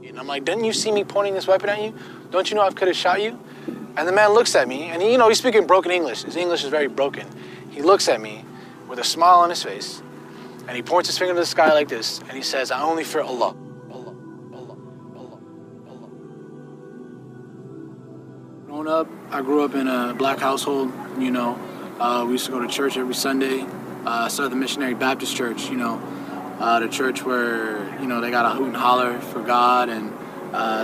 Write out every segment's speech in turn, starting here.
And I'm like, didn't you see me pointing this weapon at you? Don't you know I could have shot you? And the man looks at me, and he's speaking broken English. His English is very broken. He looks at me with a smile on his face, and he points his finger to the sky like this, and he says, I only fear Allah. Allah, Allah, Allah, Allah. Growing up, I grew up in a black household, we used to go to church every Sunday. Started the Missionary Baptist Church, the church where, they got a hoot and holler for God and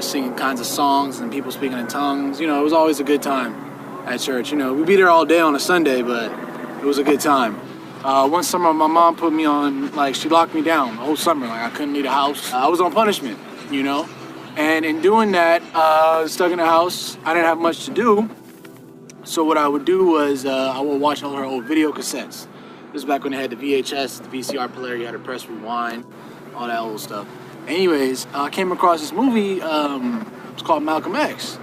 singing kinds of songs and people speaking in tongues. It was always a good time at church. We'd be there all day on a Sunday, but it was a good time. One summer, my mom put me on, she locked me down the whole summer. I couldn't leave the house. I was on punishment, And in doing that, stuck in the house, I didn't have much to do. So what I would do was I would watch all her old video cassettes. This is back when they had the VHS, the VCR player, you had to press rewind, all that old stuff. Anyways, I came across this movie, it's called Malcolm X.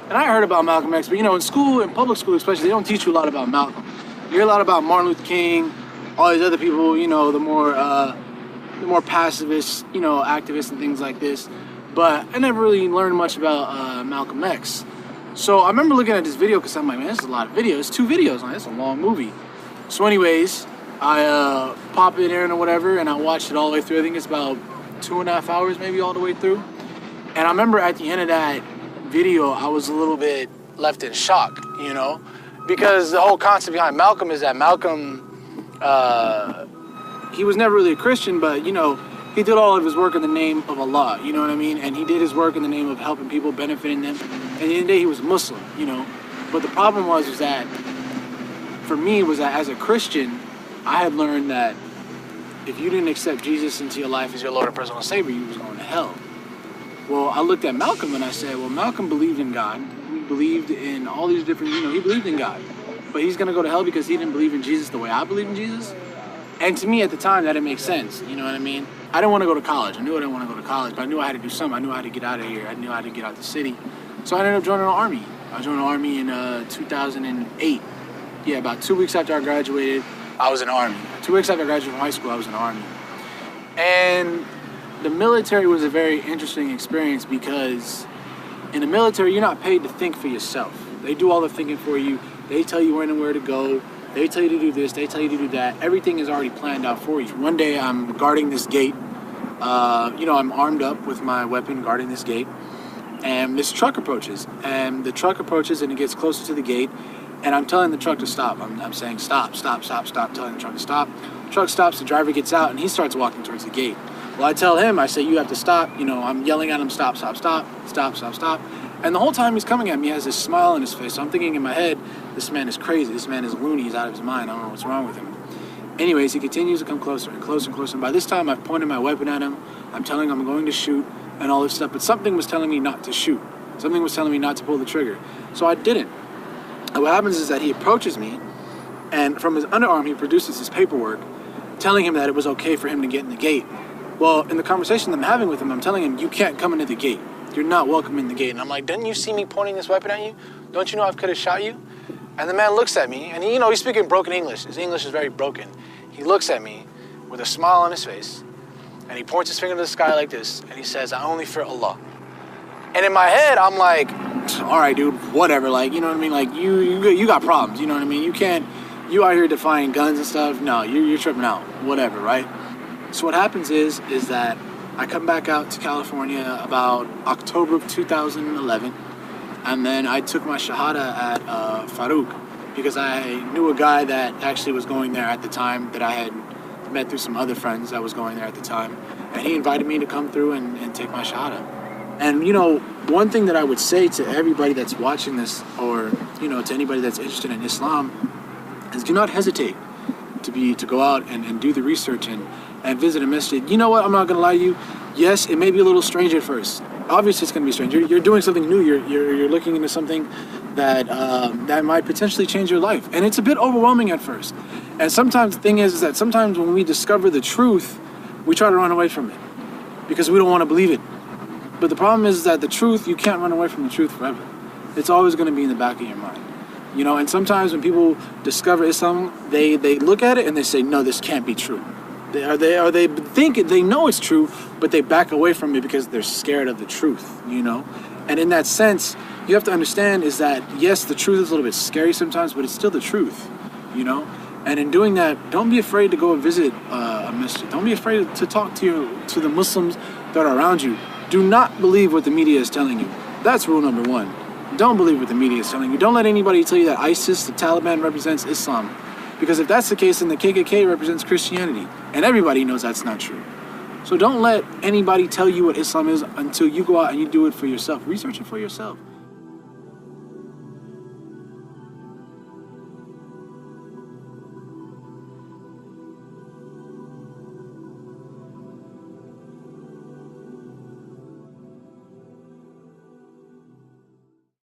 And I heard about Malcolm X, but in school, in public school especially, they don't teach you a lot about Malcolm. You hear a lot about Martin Luther King, all these other people, the more pacifist, activists and things like this. But I never really learned much about Malcolm X. So I remember looking at this video because I'm like, man, this is a lot of videos. It's 2 videos, man, it's a long movie. So anyways, I pop it in or whatever, and I watched it all the way through. I think it's about 2.5 hours maybe all the way through. And I remember at the end of that video, I was a little bit left in shock, because the whole concept behind Malcolm is that Malcolm, he was never really a Christian, but, he did all of his work in the name of Allah, you know what I mean? And he did his work in the name of helping people, benefiting them. And at the end of the day, he was a Muslim, But the problem was that, for me, was that as a Christian, I had learned that if you didn't accept Jesus into your life as your Lord and personal Savior, you was going to hell. Well, I looked at Malcolm and I said, well, Malcolm believed in God. He believed in all these different, he believed in God. But he's going to go to hell because he didn't believe in Jesus the way I believe in Jesus? And to me at the time, that didn't make sense. You know what I mean? I didn't want to go to college. I knew I didn't want to go to college, but I knew I had to do something. I knew I had to get out of here. I knew I had to get out the city. So I ended up joining the Army. I joined the Army in 2008. Yeah, about 2 weeks after I graduated, I was in the Army. 2 weeks after I graduated from high school, I was in the Army. And the military was a very interesting experience because in the military, you're not paid to think for yourself. They do all the thinking for you. They tell you when and where to go. They tell you to do this. They tell you to do that. Everything is already planned out for you. One day, I'm guarding this gate. I'm armed up with my weapon, guarding this gate. And this truck approaches. And the truck approaches, and it gets closer to the gate. And I'm telling the truck to stop. I'm saying stop, stop, stop, stop, telling the truck to stop. The truck stops, the driver gets out, and he starts walking towards the gate. Well, I tell him, I say, you have to stop. I'm yelling at him, stop, stop, stop, stop, stop, stop. And the whole time he's coming at me, he has this smile on his face. So I'm thinking in my head, this man is crazy. This man is loony. He's out of his mind. I don't know what's wrong with him. Anyways, he continues to come closer and closer and closer. And by this time, I've pointed my weapon at him. I'm telling him I'm going to shoot and all this stuff. But something was telling me not to shoot. Something was telling me not to pull the trigger. So I didn't. And what happens is that he approaches me, and from his underarm, he produces his paperwork telling him that it was okay for him to get in the gate. Well, in the conversation I'm having with him, I'm telling him, you can't come into the gate. You're not welcome in the gate. And I'm like, didn't you see me pointing this weapon at you? Don't you know I could have shot you? And the man looks at me, and he's speaking broken English. His English is very broken. He looks at me with a smile on his face, and he points his finger to the sky like this, and he says, I only fear Allah. And in my head, I'm like, all right, dude, whatever. You know what I mean? You got problems. You know what I mean? You out here defying guns and stuff. No, you're tripping out. Whatever, right? So what happens is that I come back out to California about October of 2011, and then I took my Shahada at Farouk because I knew a guy that actually was going there at the time that I had met through some other friends that was going there at the time, and he invited me to come through and take my Shahada. And, one thing that I would say to everybody that's watching this or, to anybody that's interested in Islam is do not hesitate to go out and do the research and visit a masjid. You know what? I'm not going to lie to you. Yes, it may be a little strange at first. Obviously, it's going to be strange. You're doing something new. You're looking into something that might potentially change your life. And it's a bit overwhelming at first. And sometimes the thing is that sometimes when we discover the truth, we try to run away from it because we don't want to believe it. But the problem is that the truth, you can't run away from the truth forever. It's always going to be in the back of your mind. And sometimes when people discover Islam, they look at it and they say, no, this can't be true. They think they know it's true, but they back away from it because they're scared of the truth, you know? And in that sense, you have to understand is that, yes, the truth is a little bit scary sometimes, but it's still the truth, you know? And in doing that, don't be afraid to go and visit a masjid. Don't be afraid to talk to the Muslims that are around you. Do not believe what the media is telling you. That's rule number one. Don't believe what the media is telling you. Don't let anybody tell you that ISIS, the Taliban, represents Islam. Because if that's the case, then the KKK represents Christianity. And everybody knows that's not true. So don't let anybody tell you what Islam is until you go out and you do it for yourself. Research it for yourself.